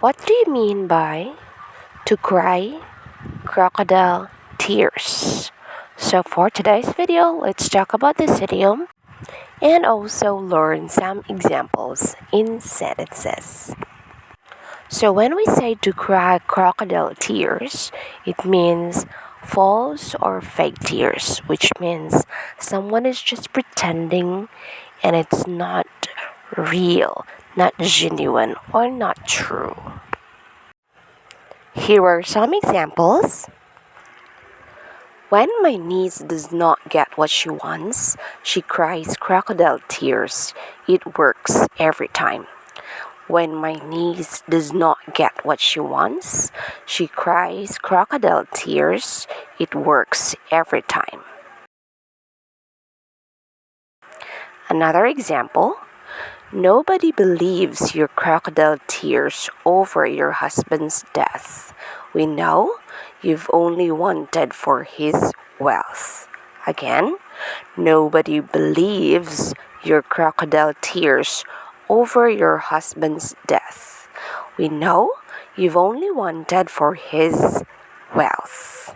What do you mean by to cry crocodile tears? So for today's video, let's talk about this idiom and also learn some examples in sentences. So when we say to cry crocodile tears, it means false or fake tears, which means someone is just pretending and it's not real, not genuine, or not true. Here are some examples. When my niece does not get what she wants, she cries crocodile tears. It works every time. When my niece does not get what she wants, she cries crocodile tears. It works every time. Another example. Nobody believes your crocodile tears over your husband's death. We know you've only wanted for his wealth. Again, nobody believes your crocodile tears over your husband's death. We know you've only wanted for his wealth.